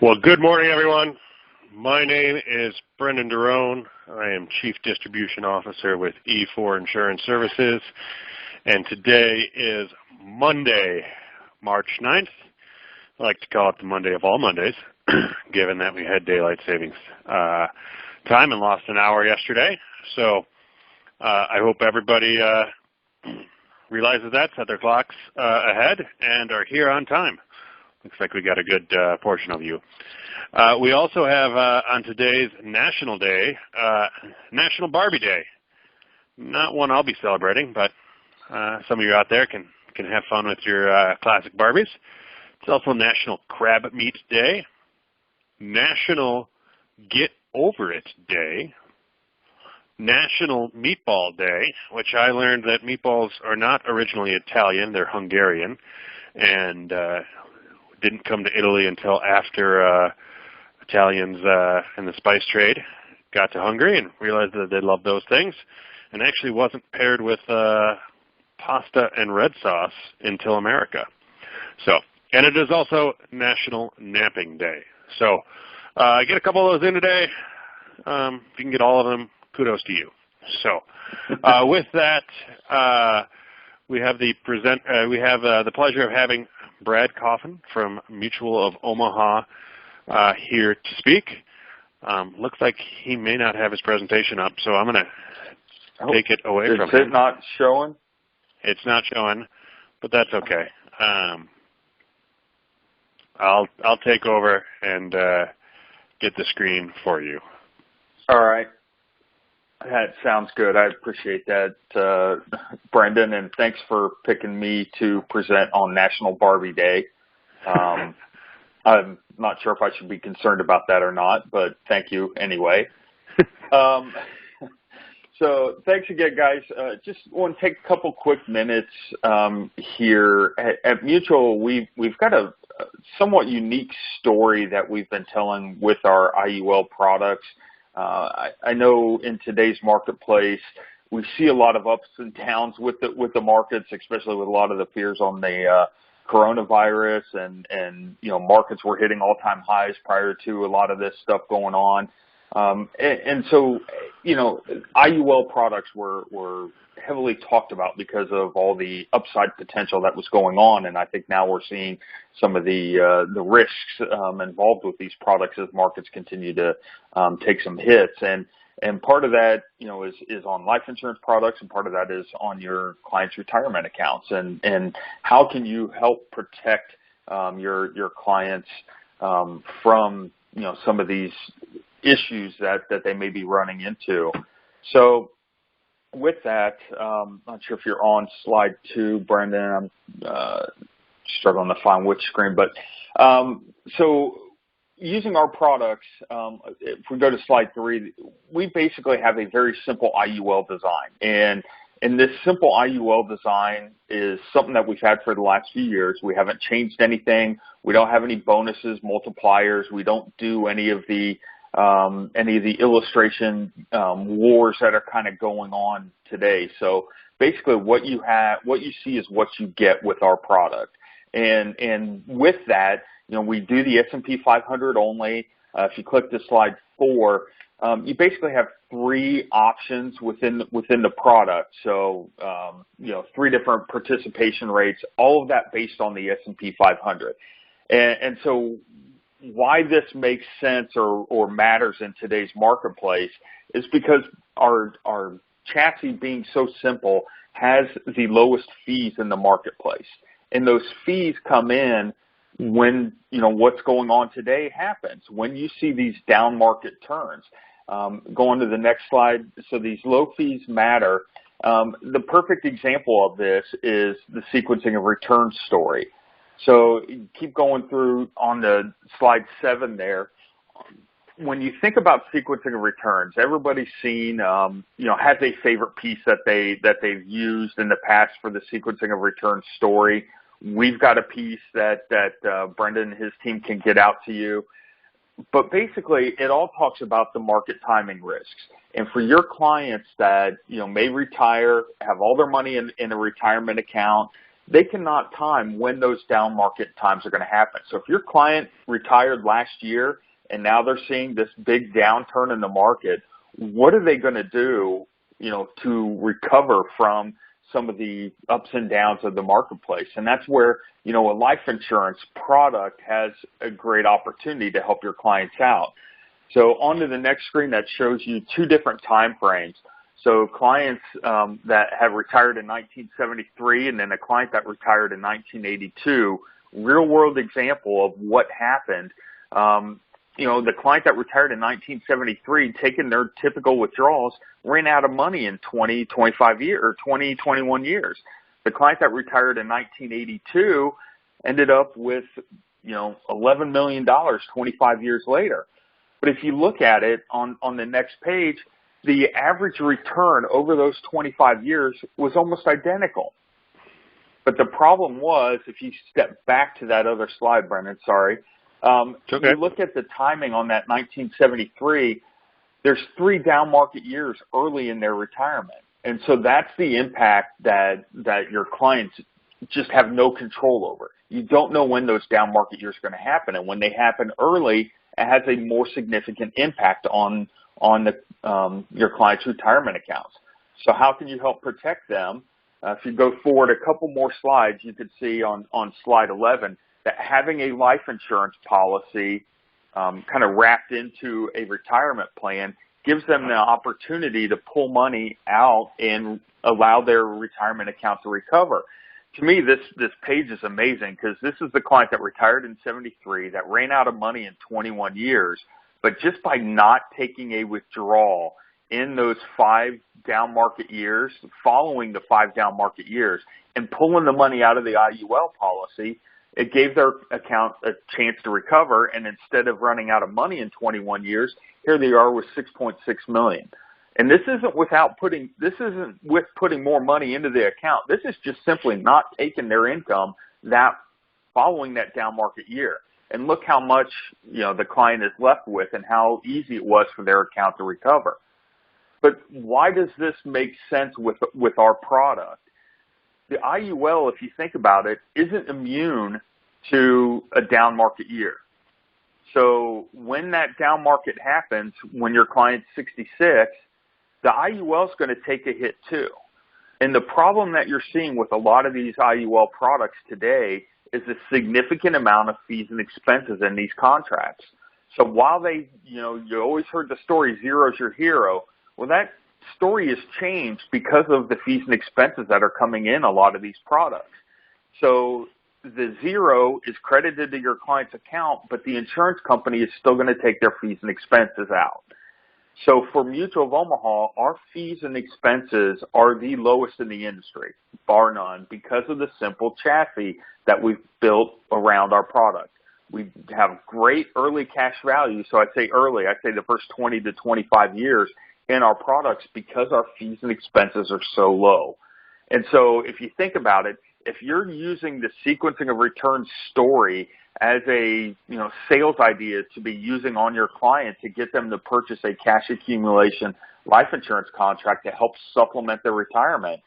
Well, good morning, everyone. My name is Brendan Derone. I am Chief Distribution Officer with E4 Insurance Services, and today is Monday, March 9th. I like to call it the Monday of all Mondays, given that we had daylight savings time and lost an hour yesterday. So I hope everybody realizes that, set their clocks ahead, and are here on time. Looks like we got a good portion of you. We also have on today's National Day, National Barbie Day. Not one I'll be celebrating, but some of you out there can have fun with your classic Barbies. It's also National Crab Meat Day, National Get Over It Day, National Meatball Day, which I learned that meatballs are not originally Italian, they're Hungarian, and didn't come to Italy until after Italians in the spice trade got to Hungary and realized that they loved those things, and actually wasn't paired with pasta and red sauce until America. So, and it is also National Napping Day. So get a couple of those in today. If you can get all of them, kudos to you. So with that, we have the pleasure of having Brad Coffin from Mutual of Omaha here to speak. Looks like he may not have his presentation up, so I'm going to take it away from him. Is it not showing? It's not showing, but that's okay. I'll take over and get the screen for you. All right. That sounds good. I appreciate that, Brendan, and thanks for picking me to present on National Barbie Day. I'm not sure if I should be concerned about that or not, but thank you anyway. So thanks again, guys. Just want to take a couple quick minutes here. At Mutual, we've got a somewhat unique story that we've been telling with our IUL products. I know in today's marketplace, we see a lot of ups and downs with the markets, especially with a lot of the fears on the coronavirus, and you know, markets were hitting all-time highs prior to a lot of this stuff going on. And so, you know, IUL products were heavily talked about because of all the upside potential that was going on, and I think now we're seeing some of the risks involved with these products as markets continue to take some hits. And part of that, you know, is on life insurance products, and part of that is on your clients' retirement accounts. And how can you help protect your clients from, you know, some of these issues that they may be running into? So with that, not sure if you're on slide 2, Brendan. I'm struggling to find which screen, but so using our products, if we go to slide 3, we basically have a very simple IUL design. And this simple IUL design is something that we've had for the last few years. We haven't changed anything. We don't have any bonuses, multipliers. We don't do any of the illustration wars that are kind of going on today. So basically what you see is what you get with our product. And with that, you know, we do the S&P 500 only. If you click to slide 4, you basically have 3 options within the product. So, you know, 3 different participation rates, all of that based on the S&P 500. And so why this makes sense or matters in today's marketplace is because our chassis, being so simple, has the lowest fees in the marketplace. And those fees come in when, you know, what's going on today happens, when you see these down market turns. Go on to the next slide. So these low fees matter. The perfect example of this is the sequencing of return story. So keep going through on the slide 7 there. When you think about sequencing of returns, everybody's seen, you know, has a favorite piece that they've used in the past for the sequencing of return story. We've got a piece that Brendan and his team can get out to you. But basically, it all talks about the market timing risks. And for your clients that, you know, may retire, have all their money in a retirement account, they cannot time when those down market times are going to happen. So if your client retired last year and now they're seeing this big downturn in the market, what are they going to do, to recover from some of the ups and downs of the marketplace? And that's where, a life insurance product has a great opportunity to help your clients out. So on to the next screen, that shows you two different time frames. So clients that have retired in 1973 and then a client that retired in 1982, real world example of what happened. The client that retired in 1973, taking their typical withdrawals, ran out of money in 20, 25 years, or 20, 21 years. The client that retired in 1982 ended up with, $11 million 25 years later. But if you look at it on the next page, the average return over those 25 years was almost identical. But the problem was, if you step back to that other slide, Brendan, sorry, okay. You look at the timing on that 1973, there's 3 down market years early in their retirement. And so that's the impact that your clients just have no control over. You don't know when those down market years are going to happen. And when they happen early, it has a more significant impact on your clients' retirement accounts. So how can you help protect them? If you go forward a couple more slides, you can see on slide 11 that having a life insurance policy kind of wrapped into a retirement plan gives them the opportunity to pull money out and allow their retirement account to recover. To me, this page is amazing because this is the client that retired in 73 that ran out of money in 21 years, but just by not taking a withdrawal in those 5 down market years, following the 5 down market years, and pulling the money out of the IUL policy, it gave their account a chance to recover, and instead of running out of money in 21 years, here they are with $6.6 million. And this isn't with putting more money into the account. This is just simply not taking their income following that down market year. And look how much the client is left with and how easy it was for their account to recover. But why does this make sense with our product? The IUL, if you think about it, isn't immune to a down market year. So when that down market happens, when your client's 66, the IUL is going to take a hit too. And the problem that you're seeing with a lot of these IUL products today is a significant amount of fees and expenses in these contracts. So while you always heard the story, zero's your hero, well, that story has changed because of the fees and expenses that are coming in a lot of these products. So the zero is credited to your client's account, but the insurance company is still going to take their fees and expenses out. So for Mutual of Omaha, our fees and expenses are the lowest in the industry, bar none, because of the simple chassis that we've built around our product. We have great early cash value. So I'd say the first 20 to 25 years in our products because our fees and expenses are so low. And so if you think about it, if you're using the sequencing of returns story as a sales idea to be using on your client to get them to purchase a cash accumulation life insurance contract to help supplement their retirement,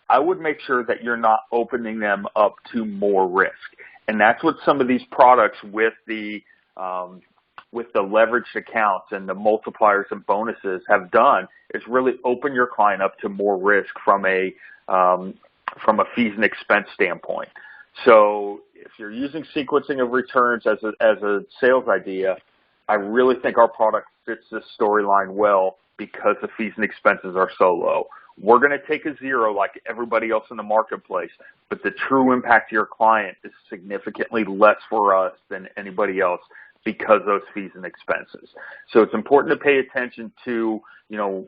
I would make sure that you're not opening them up to more risk. And that's what some of these products with the leveraged accounts and the multipliers and bonuses have done, is really open your client up to more risk from a fees and expense standpoint. So if you're using sequencing of returns as a sales idea, I really think our product fits this storyline well because the fees and expenses are so low. We're going to take a zero like everybody else in the marketplace, but the true impact to your client is significantly less for us than anybody else because of those fees and expenses. So it's important to pay attention to,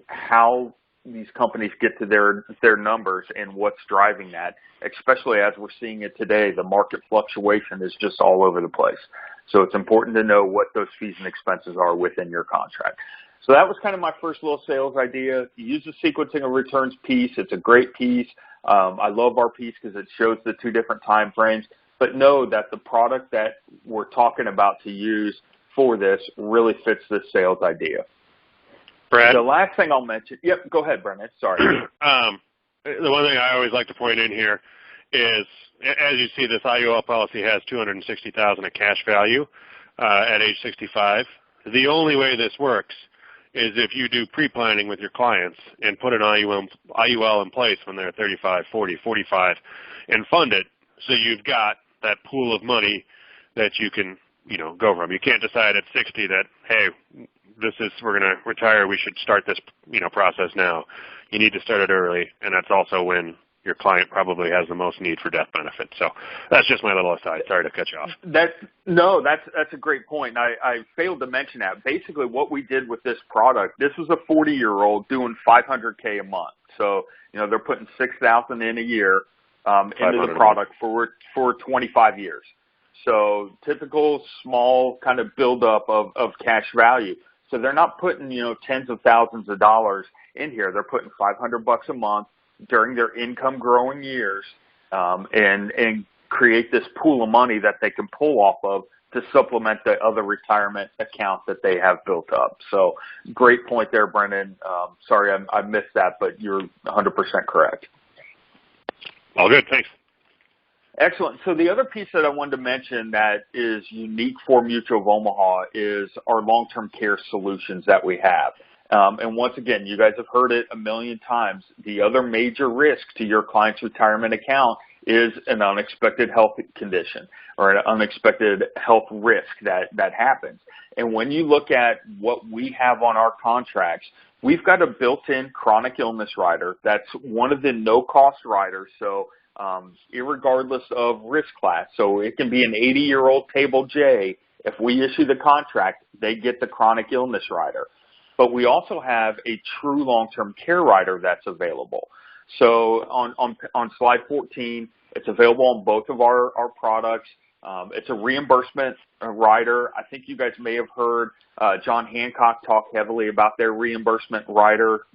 how these companies get to their numbers and what's driving that, especially as we're seeing it today. The market fluctuation is just all over the place. So it's important to know what those fees and expenses are within your contract. So that was kind of my first little sales idea. You use the sequencing of returns piece. It's a great piece. I love our piece because it shows the 2 different time frames. But know that the product that we're talking about to use for this really fits this sales idea. Brad? The last thing I'll mention, yep, go ahead, Brendan. Sorry. The one thing I always like to point in here is, as you see, this IUL policy has $260,000 of cash value at age 65. The only way this works is if you do pre-planning with your clients and put an IUL in place when they're 35, 40, 45, and fund it, so you've got that pool of money that you can, go from. You can't decide at 60 that, hey, we're going to retire, we should start this, process now. You need to start it early, and that's also when your client probably has the most need for death benefit. So that's just my little aside. Sorry to cut you off. That's a great point. I failed to mention that. Basically, what we did with this product, this was a 40-year-old doing $500K a month. So they're putting $6,000 in a year into the product for 25 years. So typical small kind of buildup of cash value. So they're not putting tens of thousands of dollars in here. They're putting $500 a month during their income growing years, and create this pool of money that they can pull off of to supplement the other retirement account that they have built up. So great point there, Brendan. Sorry I missed that, but you're 100% correct. All good. Thanks. Excellent. So the other piece that I wanted to mention that is unique for Mutual of Omaha is our long-term care solutions that we have. And once again, you guys have heard it a million times. The other major risk to your client's retirement account is an unexpected health condition or an unexpected health risk that happens. And when you look at what we have on our contracts, we've got a built-in chronic illness rider. That's one of the no-cost riders. So irregardless of risk class. So it can be an 80-year-old table J. If we issue the contract, they get the chronic illness rider. But we also have a true long-term care rider that's available. So on slide 14, it's available on both of our products. It's a reimbursement rider. I think you guys may have heard John Hancock talk heavily about their reimbursement rider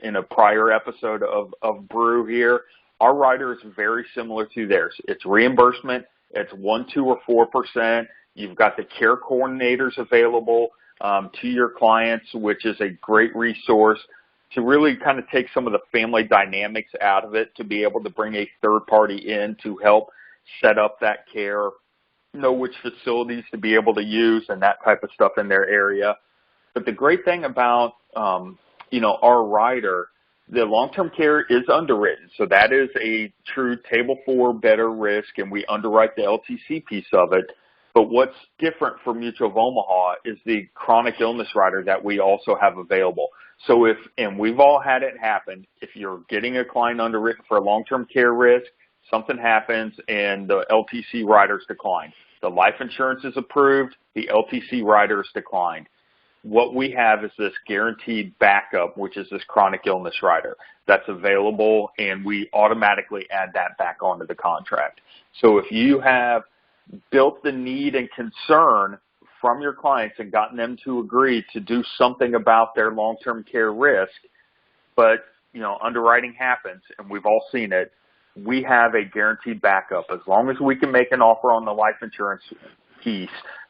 in a prior episode of Brew here. Our rider is very similar to theirs. It's reimbursement. It's 1%, 2%, or 4%. You've got the care coordinators available to your clients, which is a great resource to really kind of take some of the family dynamics out of it, to be able to bring a third party in to help set up that care, know which facilities to be able to use and that type of stuff in their area. But the great thing about, our rider, the long-term care is underwritten. So that is a true table 4 better risk, and we underwrite the LTC piece of it. But what's different for Mutual of Omaha is the chronic illness rider that we also have available. So and we've all had it happen, if you're getting a client underwritten for a long-term care risk, something happens and the LTC rider's declined. The life insurance is approved, the LTC rider is declined. What we have is this guaranteed backup, which is this chronic illness rider that's available, and we automatically add that back onto the contract. So if you have built the need and concern from your clients and gotten them to agree to do something about their long-term care risk, but underwriting happens, and we've all seen it, we have a guaranteed backup. As long as we can make an offer on the life insurance piece,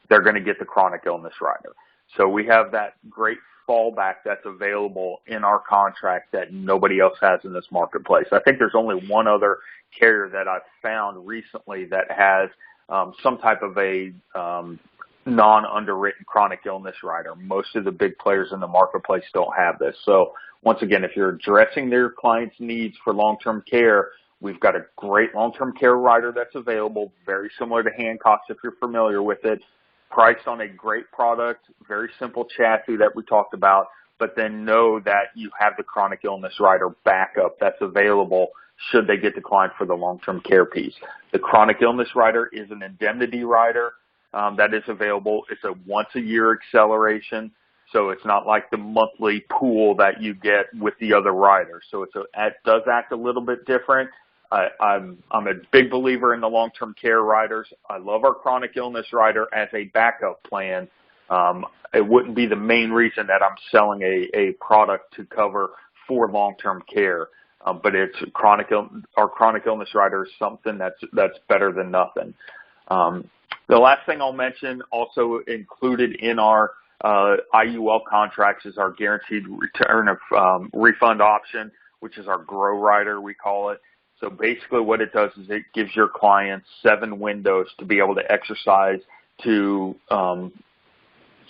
they're going to get the chronic illness rider. So we have that great fallback that's available in our contract that nobody else has in this marketplace. I think there's only one other carrier that I've found recently that has some type of a non-underwritten chronic illness rider. Most of the big players in the marketplace don't have this. So once again, if you're addressing their clients' needs for long-term care, we've got a great long-term care rider that's available, very similar to Hancock's if you're familiar with it, priced on a great product, very simple chassis that we talked about, but then know that you have the chronic illness rider backup that's available should they get declined for the long-term care piece. The chronic illness rider is an indemnity rider that is available. It's a once-a-year acceleration, so it's not like the monthly pool that you get with the other riders. So it does act a little bit different. I'm a big believer in the long-term care riders. I love our chronic illness rider as a backup plan. It wouldn't be the main reason that I'm selling a product to cover for long-term care. But our chronic illness rider is something that's better than nothing. The last thing I'll mention, also included in our IUL contracts, is our guaranteed return of refund option, which is our grow rider, we call it. So basically what it does is it gives your clients 7 windows to be able to exercise to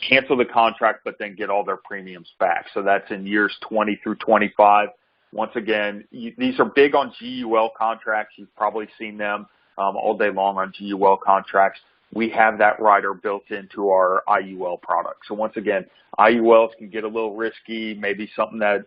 cancel the contract but then get all their premiums back. So that's in years 20 through 25. Once again, these are big on GUL contracts. You've probably seen them all day long on GUL contracts. We have that rider built into our IUL product. So once again, IULs can get a little risky, maybe something that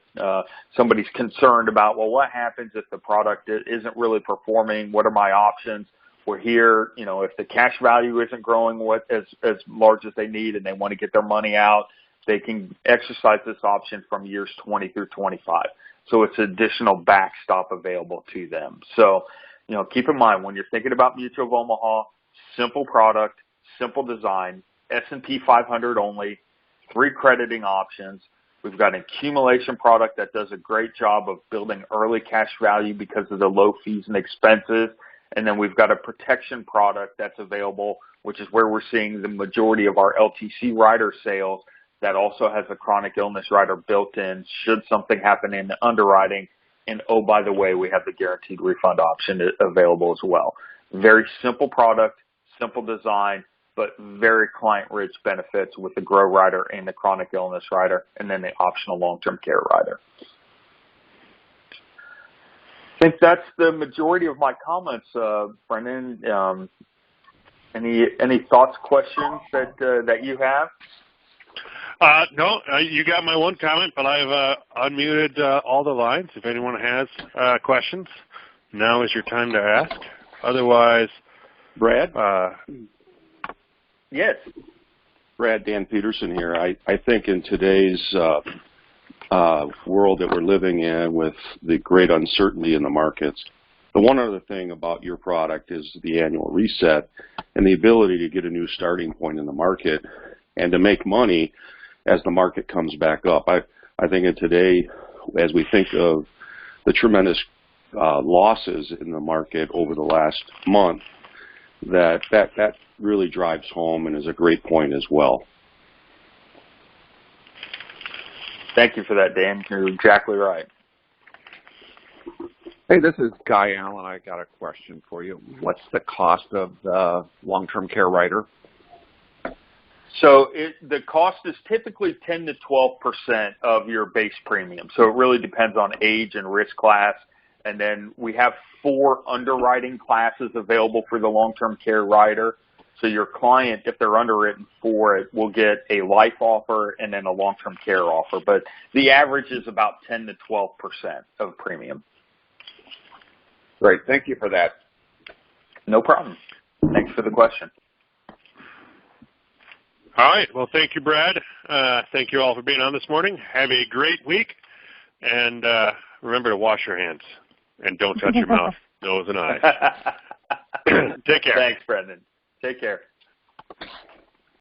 somebody's concerned about. Well, what happens if the product isn't really performing? What are my options? We're here, if the cash value isn't growing as large as they need and they want to get their money out, they can exercise this option from years 20 through 25. So it's additional backstop available to them. So, keep in mind when you're thinking about Mutual of Omaha, simple product, simple design, S&P 500 only, 3 crediting options. We've got an accumulation product that does a great job of building early cash value because of the low fees and expenses. And then we've got a protection product that's available, which is where we're seeing the majority of our LTC Rider sales that also has a chronic illness rider built in should something happen in the underwriting. And, oh, by the way, we have the guaranteed refund option available as well. Very simple product, simple design, but very client-rich benefits with the Grow Rider and the chronic illness rider, and then the optional long-term care rider. I think that's the majority of my comments, Brendan. Any thoughts, questions that you have? No, you got my one comment, but I've unmuted all the lines. If anyone has questions, now is your time to ask. Otherwise, Brad? Yes. Brad, Dan Peterson here. I think in today's world that we're living in with the great uncertainty in the markets, the one other thing about your product is the annual reset and the ability to get a new starting point in the market and to make money as the market comes back up. I think in today, as we think of the tremendous losses in the market over the last month, that really drives home and is a great point as well. Thank you for that, Dan. You're exactly right. Hey, this is Guy Allen. I got a question for you. What's the cost of the long-term care rider? So the cost is typically 10 to 12% of your base premium. So it really depends on age and risk class. And then we have 4 underwriting classes available for the long-term care rider. So your client, if they're underwritten for it, will get a life offer and then a long-term care offer. But the average is about 10 to 12% of premium. Great. Thank you for that. No problem. Thanks for the question. all right. Well, thank you, Brad. Thank you all for being on this morning. Have a great week. And remember to wash your hands. And don't touch your mouth, nose, and eyes. Take care. Thanks, Brendan. Take care.